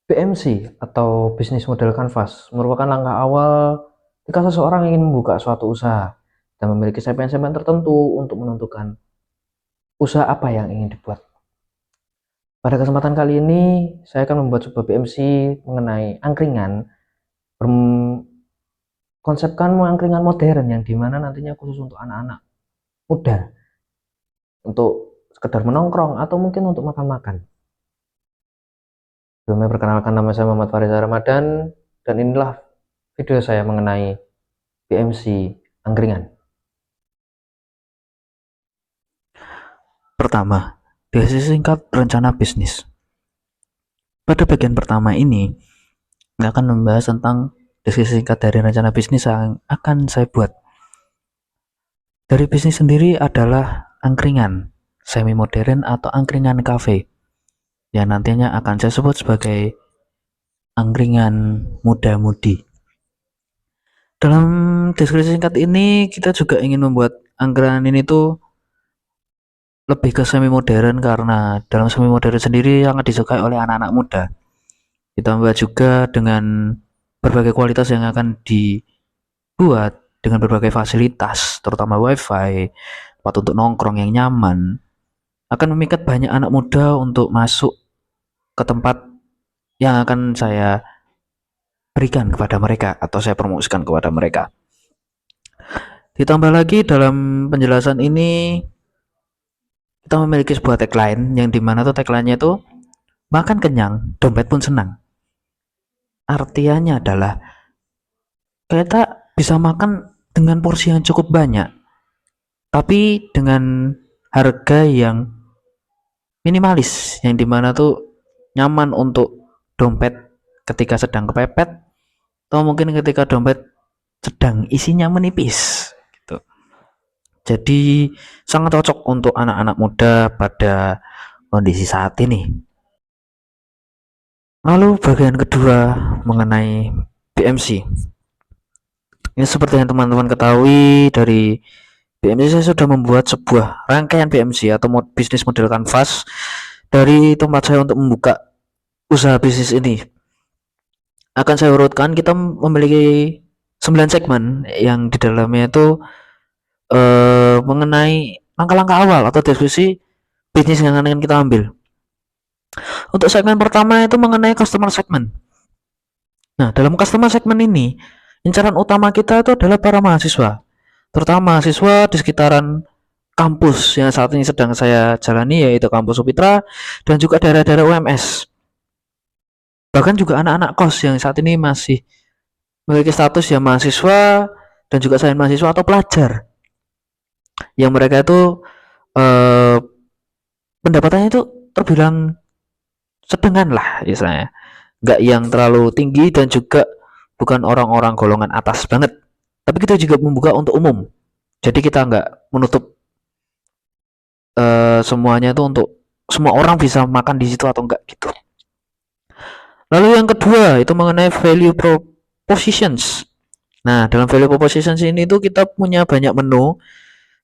BMC atau Business Model Canvas merupakan langkah awal jika seseorang ingin membuka suatu usaha dan memiliki segmen-segmen tertentu untuk menentukan usaha apa yang ingin dibuat. Pada kesempatan kali ini, saya akan membuat sebuah BMC mengenai angkringan, konsepkan angkringan modern yang dimana nantinya khusus untuk anak-anak muda, untuk sekedar menongkrong atau mungkin untuk makan-makan. Sebelumnya perkenalkan, nama saya Muhammad Farizal Ramadan dan inilah video saya mengenai BMC angkringan. Pertama, deskripsi singkat rencana bisnis. Pada bagian pertama ini, saya akan membahas tentang deskripsi singkat dari rencana bisnis yang akan saya buat. Dari bisnis sendiri adalah angkringan, semi modern atau angkringan cafe, yang nantinya akan saya sebut sebagai angkringan muda-mudi. Dalam deskripsi singkat ini, kita juga ingin membuat angkringan ini tuh lebih ke semi modern karena dalam semi modern sendiri sangat disukai oleh anak-anak muda. Ditambah juga dengan berbagai kualitas yang akan dibuat dengan berbagai fasilitas, terutama wifi, tempat untuk nongkrong yang nyaman, akan memikat banyak anak muda untuk masuk ke tempat yang akan saya berikan kepada mereka atau saya promosikan kepada mereka. Ditambah lagi dalam penjelasan ini kita memiliki sebuah tagline yang dimana tuh tagline-nya itu makan kenyang, dompet pun senang. Artinya adalah kita bisa makan dengan porsi yang cukup banyak, tapi dengan harga yang minimalis, yang dimana tuh nyaman untuk dompet ketika sedang kepepet, atau mungkin ketika dompet sedang isinya menipis. Gitu. Jadi sangat cocok untuk anak-anak muda pada kondisi saat ini. Lalu bagian kedua mengenai BMC. Ini seperti yang teman-teman ketahui dari BMC, saya sudah membuat sebuah rangkaian BMC atau bisnis model canvas dari tempat saya untuk membuka usaha bisnis ini. Akan saya urutkan, kita memiliki 9 segmen yang di dalamnya itu mengenai langkah-langkah awal atau deskripsi bisnis yang akan kita ambil. Untuk segmen pertama itu mengenai customer segment. Nah, dalam customer segment ini, incaran utama kita itu adalah para mahasiswa, terutama mahasiswa di sekitaran kampus yang saat ini sedang saya jalani, yaitu kampus Upitra dan juga daerah-daerah UMS. Bahkan juga anak-anak kos yang saat ini masih memiliki status ya mahasiswa dan juga selain mahasiswa atau pelajar, yang mereka itu pendapatannya itu terbilang sedengan lah istilahnya, nggak yang terlalu tinggi dan juga bukan orang-orang golongan atas banget, tapi kita juga membuka untuk umum, jadi kita nggak menutup semuanya itu untuk semua orang bisa makan di situ atau enggak gitu. Lalu yang kedua itu mengenai value propositions. Nah, dalam value propositions ini tuh kita punya banyak menu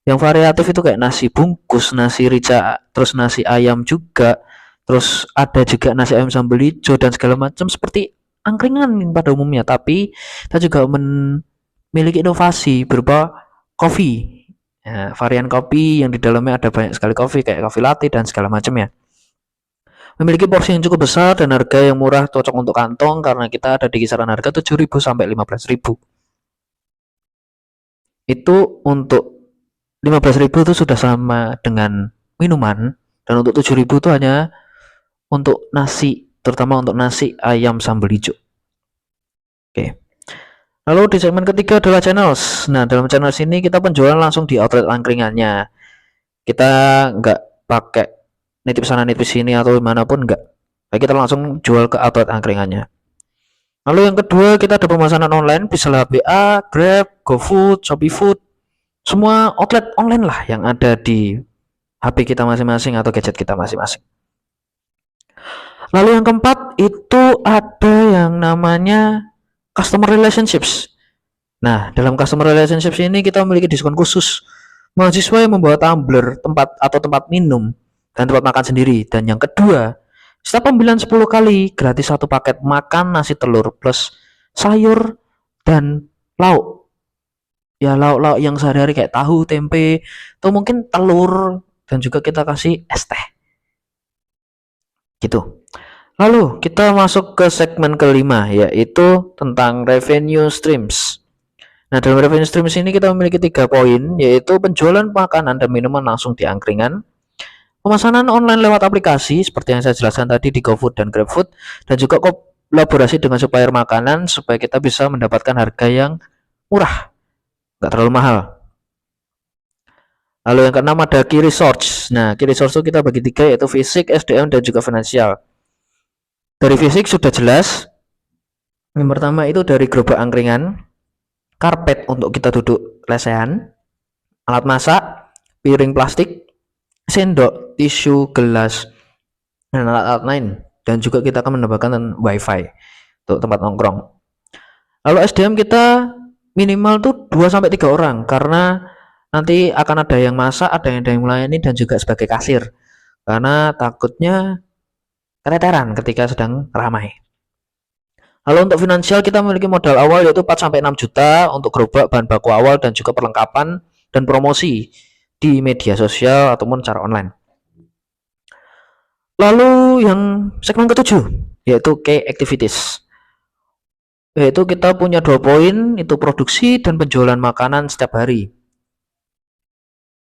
yang variatif, itu kayak nasi bungkus, nasi rica, terus nasi ayam juga, terus ada juga nasi ayam sambal hijau dan segala macam seperti angkringan pada umumnya. Tapi kita juga memiliki inovasi berupa kopi, ya, varian kopi yang di dalamnya ada banyak sekali kopi kayak kopi latte dan segala macam ya. Memiliki porsi yang cukup besar dan harga yang murah, cocok untuk kantong karena kita ada di kisaran harga 7.000 sampai 15.000. Itu untuk 15.000 itu sudah sama dengan minuman, dan untuk 7.000 itu hanya untuk nasi, terutama untuk nasi ayam sambal hijau. Oke. Lalu di segmen ketiga adalah channels. Nah, dalam channels ini kita penjualan langsung di outlet angkringannya. Kita nggak pakai nitip sana nitip sini atau dimanapun, enggak. Kita langsung jual ke outlet angkringannya. Lalu yang kedua kita ada pemesanan online, bisa lah BA, Grab, GoFood, Shopee Food, semua outlet online lah yang ada di HP kita masing-masing atau gadget kita masing-masing. Lalu yang keempat itu ada yang namanya customer relationships. Nah, dalam customer relationships ini kita memiliki diskon khusus mahasiswa yang membawa tumbler tempat atau tempat minum dan tempat makan sendiri. Dan yang kedua, Setelah pembelian 10 kali, gratis satu paket makan nasi telur plus sayur dan lauk. Ya lauk-lauk yang sehari-hari kayak tahu, tempe, atau mungkin telur dan juga kita kasih es teh. Gitu. Lalu kita masuk ke segmen kelima yaitu tentang revenue streams. Nah, dalam revenue streams ini kita memiliki 3 poin yaitu penjualan makanan dan minuman langsung di angkringan, pemesanan online lewat aplikasi seperti yang saya jelaskan tadi di GoFood dan GrabFood, dan juga kolaborasi dengan supplier makanan supaya kita bisa mendapatkan harga yang murah, nggak terlalu mahal. Lalu yang keenam ada key resource. Nah, key resource itu kita bagi 3 yaitu fisik, SDM, dan juga finansial. Dari fisik sudah jelas. Yang pertama itu dari gerobak angkringan, karpet untuk kita duduk lesehan, alat masak, piring plastik, sendok, tisu, gelas, dan alat-alat lain. Dan juga kita akan menambahkan wifi untuk tempat nongkrong. Lalu SDM kita minimal tuh 2 sampai 3 orang karena nanti akan ada yang masak, ada yang melayani dan juga sebagai kasir. Karena takutnya keteteran ketika sedang ramai. Lalu untuk finansial kita memiliki modal awal yaitu 4 sampai 6 juta untuk gerobak, bahan baku awal dan juga perlengkapan dan promosi di media sosial ataupun secara online. Lalu yang segmen ketujuh yaitu key activities. Yaitu kita punya 2 poin itu produksi dan penjualan makanan setiap hari.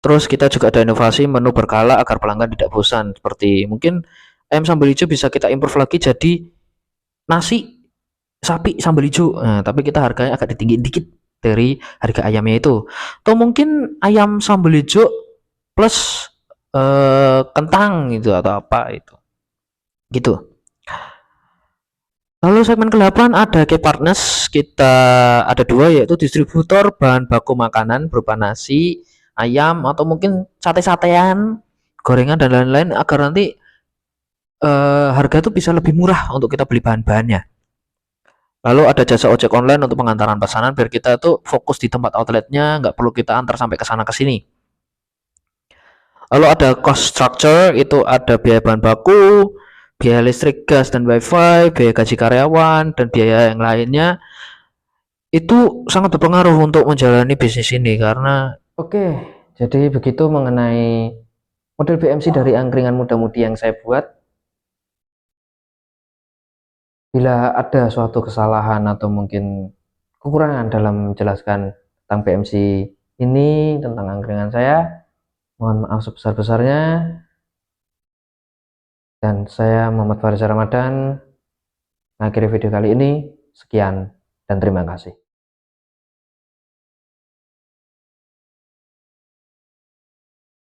Terus kita juga ada inovasi menu berkala agar pelanggan tidak bosan. Seperti mungkin ayam sambal hijau bisa kita improve lagi jadi nasi sapi sambal hijau. Nah, tapi kita harganya agak ditinggiin dikit dari harga ayamnya itu. Atau mungkin ayam sambal hijau plus kentang gitu atau apa itu. Gitu. Lalu segmen ke-8 ada key partners. Kita ada 2 yaitu distributor bahan baku makanan berupa nasi, ayam atau mungkin sate-satean, gorengan dan lain-lain agar nanti harga tuh bisa lebih murah untuk kita beli bahan-bahannya. Lalu ada jasa ojek online untuk pengantaran pesanan biar kita tuh fokus di tempat outletnya, nggak perlu kita antar sampai ke sana ke sini. Lalu ada cost structure, itu ada biaya bahan baku, biaya listrik, gas dan wifi, biaya gaji karyawan dan biaya yang lainnya. Itu sangat berpengaruh untuk menjalani bisnis ini karena Oke, jadi begitu mengenai model BMC dari angkringan muda-mudi yang saya buat. Bila ada suatu kesalahan atau mungkin kekurangan dalam menjelaskan tentang BMC ini, tentang angkringan saya, mohon maaf sebesar-besarnya. Dan saya Muhammad Faris Ramadan mengakhiri video kali ini. Sekian dan terima kasih.